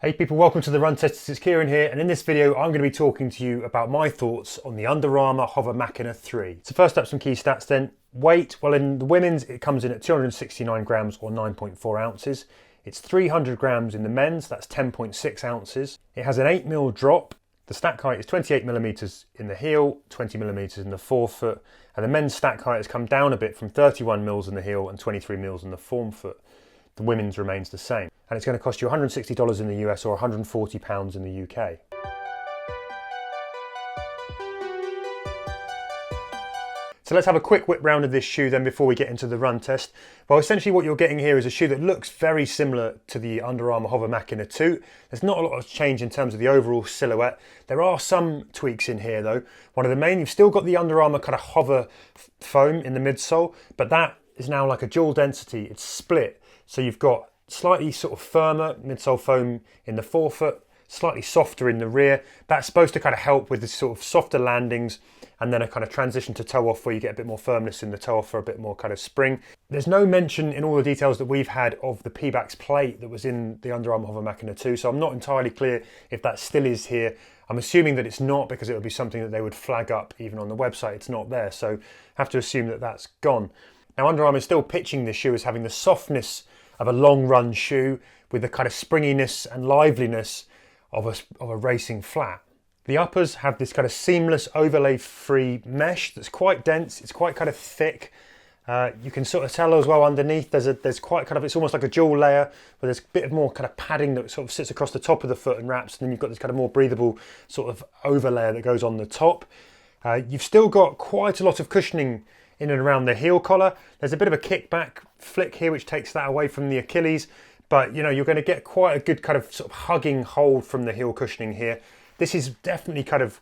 Hey people, welcome to the Run Testers. It's Kieran here, and in this video I'm going to be talking to you about my thoughts on the Under Armour HOVR Machina 3. So first up, some key stats then. Weight, well in the women's it comes in at 269 grams or 9.4 ounces. It's 300 grams in the men's, that's 10.6 ounces. It has an 8mm drop. The stack height is 28mm in the heel, 20mm in the forefoot, and the men's stack height has come down a bit from 31mm in the heel and 23mm in the forefoot. The women's remains the same. And it's going to cost you $160 in the US or £140 in the UK. So let's have a quick whip round of this shoe then before we get into the run test. Well, essentially what you're getting here is a shoe that looks very similar to the Under Armour HOVR Machina 2. There's not a lot of change in terms of the overall silhouette. There are some tweaks in here though. One of the main, you've still got the Under Armour kind of HOVR foam in the midsole, but that is now like a dual density. It's split. So you've got slightly sort of firmer midsole foam in the forefoot, slightly softer in the rear. That's supposed to kind of help with the sort of softer landings and then a kind of transition to toe off where you get a bit more firmness in the toe off for a bit more kind of spring. There's no mention in all the details that we've had of the Pebax plate that was in the Under Armour HOVR Machina 2, so I'm not entirely clear if that still is here. I'm assuming that it's not because it would be something that they would flag up even on the website. It's not there, so I have to assume that that's gone. Now Under Armour is still pitching this shoe as having the softness of a long run shoe with the kind of springiness and liveliness of a racing flat. The uppers have this kind of seamless overlay free mesh that's quite dense, it's quite kind of thick. You can sort of tell as well underneath there's quite kind of, it's almost like a dual layer where there's a bit of more kind of padding that sort of sits across the top of the foot and wraps, and then you've got this kind of more breathable sort of overlayer that goes on the top. You've still got quite a lot of cushioning in and around the heel collar. There's a bit of a kickback flick here which takes that away from the Achilles, but you know, you're going to get quite a good kind of sort of hugging hold from the heel cushioning here. This is definitely kind of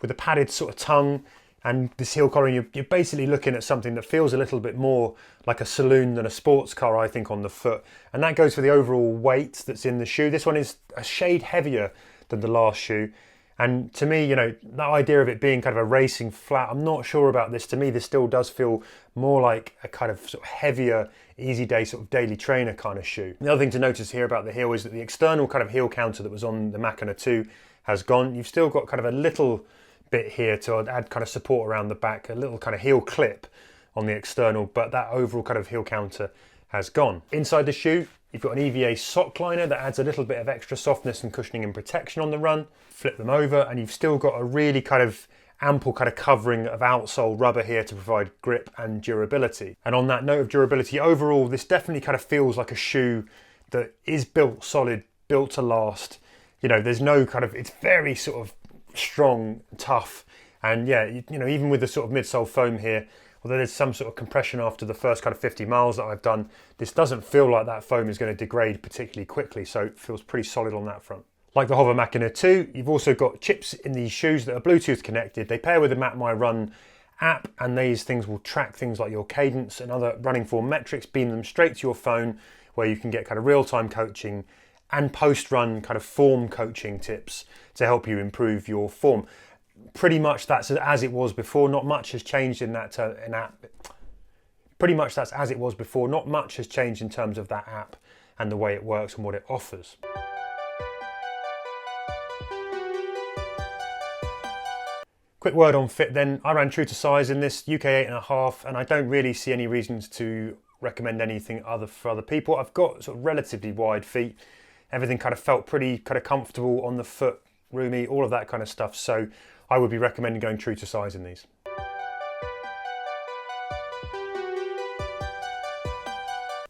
with a padded sort of tongue and this heel collar, and you're basically looking at something that feels a little bit more like a saloon than a sports car, I think, on the foot. And that goes for the overall weight that's in the shoe. This one is a shade heavier than the last shoe. And to me, you know, that idea of it being kind of a racing flat, I'm not sure about this. To me, this still does feel more like a kind of sort of heavier, easy day, sort of daily trainer kind of shoe. The other thing to notice here about the heel is that the external kind of heel counter that was on the Machina 2 has gone. You've still got kind of a little bit here to add kind of support around the back, a little kind of heel clip on the external, but that overall kind of heel counter has gone. Inside the shoe, you've got an EVA sock liner that adds a little bit of extra softness and cushioning and protection on the run. Flip them over and you've still got a really kind of ample kind of covering of outsole rubber here to provide grip and durability. And on that note of durability, overall this definitely kind of feels like a shoe that is built solid, built to last. You know, there's no kind of, it's very sort of strong, tough, and yeah, you know, even with the sort of midsole foam here, although there's some sort of compression after the first kind of 50 miles that I've done, this doesn't feel like that foam is going to degrade particularly quickly, so it feels pretty solid on that front. Like the HOVR Machina 2, you've also got chips in these shoes that are Bluetooth connected. They pair with the Map My Run app, and these things will track things like your cadence and other running form metrics, beam them straight to your phone, where you can get kind of real-time coaching and post-run kind of form coaching tips to help you improve your form. Pretty much that's as it was before. Not much has changed in that app. Pretty much that's as it was before. Not much has changed in terms of that app and the way it works and what it offers. Quick word on fit then. I ran true to size in this, UK 8.5, and I don't really see any reasons to recommend anything for other people. I've got sort of relatively wide feet. Everything kind of felt pretty kind of comfortable on the foot, roomy, all of that kind of stuff. So I would be recommending going true to size in these.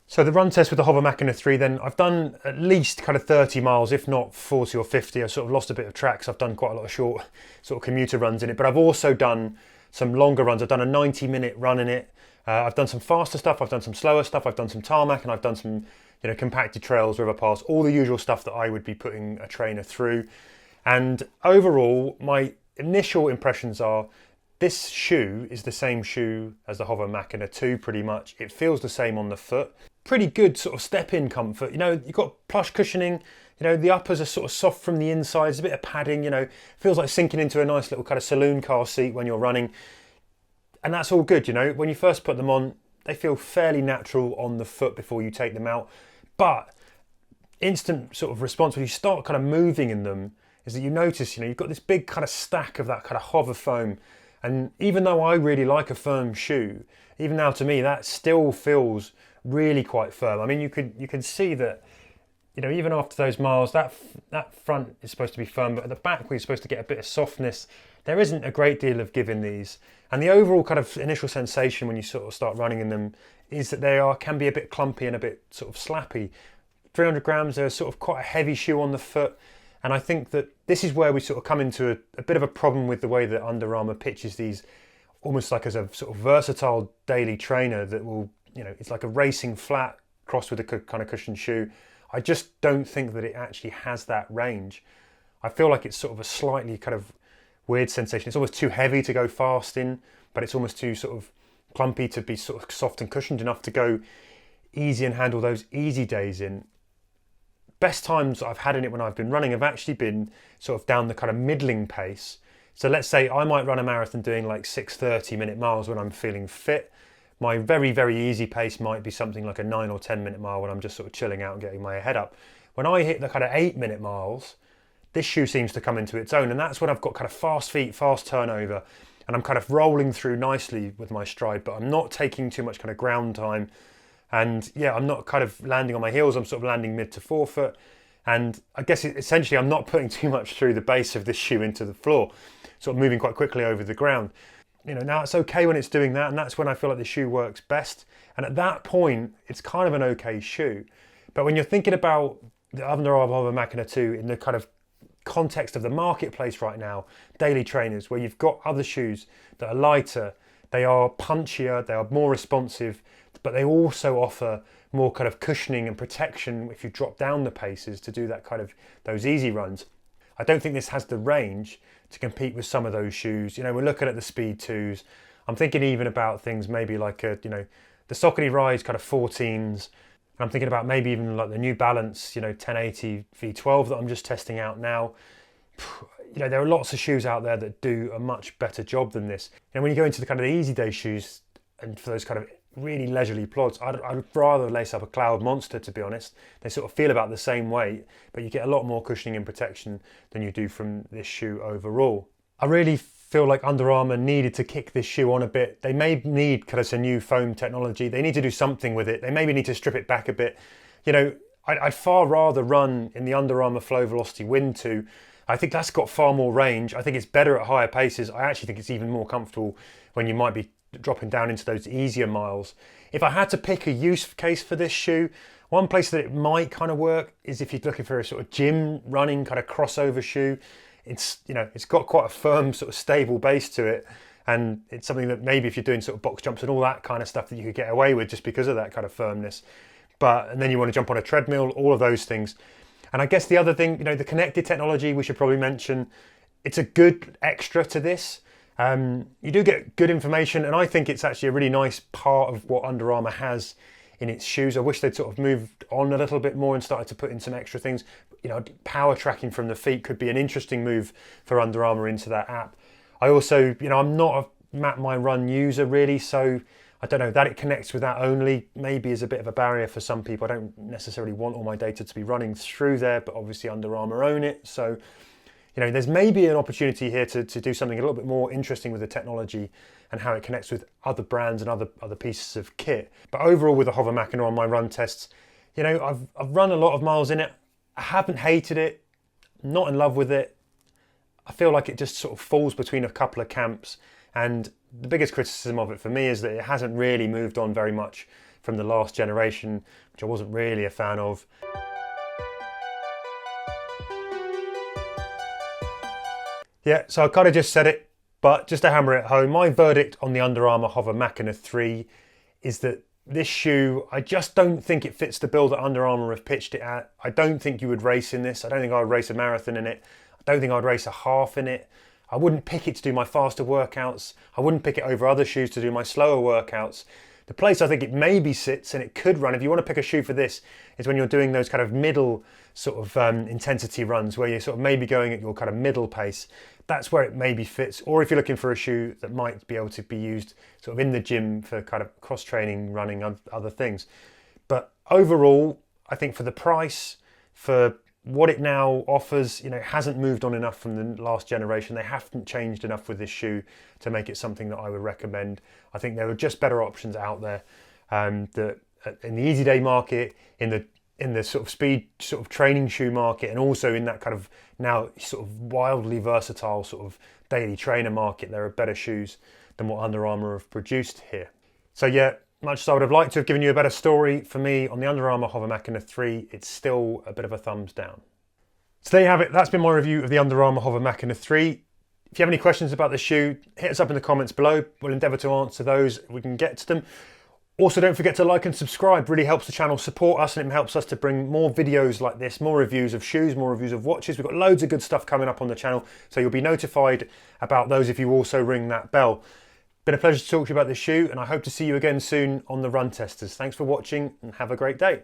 So the run test with the HOVR Machina 3 then, I've done at least kind of 30 miles, if not 40 or 50. I've sort of lost a bit of track, so I've done quite a lot of short sort of commuter runs in it, but I've also done some longer runs. I've done a 90-minute run in it. I've done some faster stuff, I've done some slower stuff, I've done some tarmac, and I've done some, you know, compacted trails, river paths, all the usual stuff that I would be putting a trainer through. And overall, my initial impressions are this shoe is the same shoe as the HOVR Machina 2 pretty much. It feels the same on the foot. Pretty good sort of step-in comfort. You know, you've got plush cushioning, you know, the uppers are sort of soft from the inside, there's a bit of padding, you know, feels like sinking into a nice little kind of saloon car seat when you're running. And that's all good, you know. When you first put them on, they feel fairly natural on the foot before you take them out. But instant sort of response when you start kind of moving in them is that you notice, you've got this big kind of stack of that kind of hover foam. And even though I really like a firm shoe, even now to me, that still feels really quite firm. I mean, you can see that, even after those miles, that front is supposed to be firm, but at the back, we're supposed to get a bit of softness. There isn't a great deal of give in these. And the overall kind of initial sensation when you sort of start running in them is that they can be a bit clumpy and a bit sort of slappy. 300 grams, they're sort of quite a heavy shoe on the foot. And I think that this is where we sort of come into a bit of a problem with the way that Under Armour pitches these almost like as a sort of versatile daily trainer that will, it's like a racing flat crossed with a kind of cushioned shoe. I just don't think that it actually has that range. I feel like it's sort of a slightly kind of weird sensation. It's almost too heavy to go fast in, but it's almost too sort of clumpy to be sort of soft and cushioned enough to go easy and handle those easy days in. Best times I've had in it when I've been running have actually been sort of down the kind of middling pace. So let's say I might run a marathon doing like 6:30-minute miles when I'm feeling fit. My very, very easy pace might be something like a 9 or 10-minute mile when I'm just sort of chilling out and getting my head up. When I hit the kind of 8-minute miles, this shoe seems to come into its own, and that's when I've got kind of fast feet, fast turnover, and I'm kind of rolling through nicely with my stride, but I'm not taking too much kind of ground time. And yeah, I'm not kind of landing on my heels, I'm sort of landing mid to forefoot. And I guess essentially I'm not putting too much through the base of this shoe into the floor, sort of moving quite quickly over the ground. Now it's okay when it's doing that, and that's when I feel like the shoe works best. And at that point, it's kind of an okay shoe. But when you're thinking about the Under Armour HOVR Machina 2 in the kind of context of the marketplace right now, daily trainers, where you've got other shoes that are lighter, they are punchier, they are more responsive, but they also offer more kind of cushioning and protection if you drop down the paces to do that kind of those easy runs. I don't think this has the range to compete with some of those shoes. We're looking at the Speed 2s. I'm thinking even about things maybe like the Saucony Rise kind of 14s. I'm thinking about maybe even like the New Balance, 1080 V12 that I'm just testing out now. There are lots of shoes out there that do a much better job than this. And when you go into the kind of the easy day shoes, and for those kind of really leisurely plods, I'd rather lace up a Cloud Monster, to be honest. They sort of feel about the same weight, but you get a lot more cushioning and protection than you do from this shoe overall. I really feel like Under Armour needed to kick this shoe on a bit. They may need kind of some new foam technology. They need to do something with it. They maybe need to strip it back a bit. I'd far rather run in the Under Armour Flow Velocity Wind 2. I think that's got far more range. I think it's better at higher paces. I actually think it's even more comfortable when you might be dropping down into those easier miles. If I had to pick a use case for this shoe, one place that it might kind of work is if you're looking for a sort of gym running kind of crossover shoe. It's got quite a firm sort of stable base to it, and it's something that maybe if you're doing sort of box jumps and all that kind of stuff that you could get away with just because of that kind of firmness. And then you want to jump on a treadmill, all of those things. And I guess the other thing, the connected technology we should probably mention, it's a good extra to this. You do get good information, and I think it's actually a really nice part of what Under Armour has in its shoes. I wish they'd sort of moved on a little bit more and started to put in some extra things. Power tracking from the feet could be an interesting move for Under Armour into that app. I also, I'm not a Map My Run user really, so I don't know, that it connects with that only maybe is a bit of a barrier for some people. I don't necessarily want all my data to be running through there, but obviously Under Armour own it. So, there's maybe an opportunity here to do something a little bit more interesting with the technology and how it connects with other brands and other pieces of kit. But overall with the HOVR Machina on my run tests, I've run a lot of miles in it. I haven't hated it, not in love with it. I feel like it just sort of falls between a couple of camps. And the biggest criticism of it for me is that it hasn't really moved on very much from the last generation, which I wasn't really a fan of. Yeah, so I kind of just said it, but just to hammer it home, my verdict on the Under Armour HOVR Machina 3 is that this shoe, I just don't think it fits the bill that Under Armour have pitched it at. I don't think you would race in this. I don't think I would race a marathon in it. I don't think I'd race a half in it. I wouldn't pick it to do my faster workouts. I wouldn't pick it over other shoes to do my slower workouts. The place I think it maybe sits and it could run, if you want to pick a shoe for this, is when you're doing those kind of middle sort of intensity runs where you're sort of maybe going at your kind of middle pace. That's where it maybe fits. Or if you're looking for a shoe that might be able to be used sort of in the gym for kind of cross-training, running, other things. But overall, I think for the price, for what it now offers, you know, it hasn't moved on enough from the last generation. They haven't changed enough with this shoe to make it something that I would recommend. I think there are just better options out there. That in the easy day market, in the sort of speed sort of training shoe market, and also in that kind of now sort of wildly versatile sort of daily trainer market, there are better shoes than what Under Armour have produced here. So yeah, much as I would have liked to have given you a better story, for me on the Under Armour HOVR Machina 3, it's still a bit of a thumbs down. So there you have it. That's been my review of the Under Armour HOVR Machina 3. If you have any questions about the shoe, hit us up in the comments below. We'll endeavour to answer those if we can get to them. Also, don't forget to like and subscribe. It really helps the channel support us, and it helps us to bring more videos like this, more reviews of shoes, more reviews of watches. We've got loads of good stuff coming up on the channel, so you'll be notified about those if you also ring that bell. Been a pleasure to talk to you about this shoe, and I hope to see you again soon on the Run Testers. Thanks for watching and have a great day.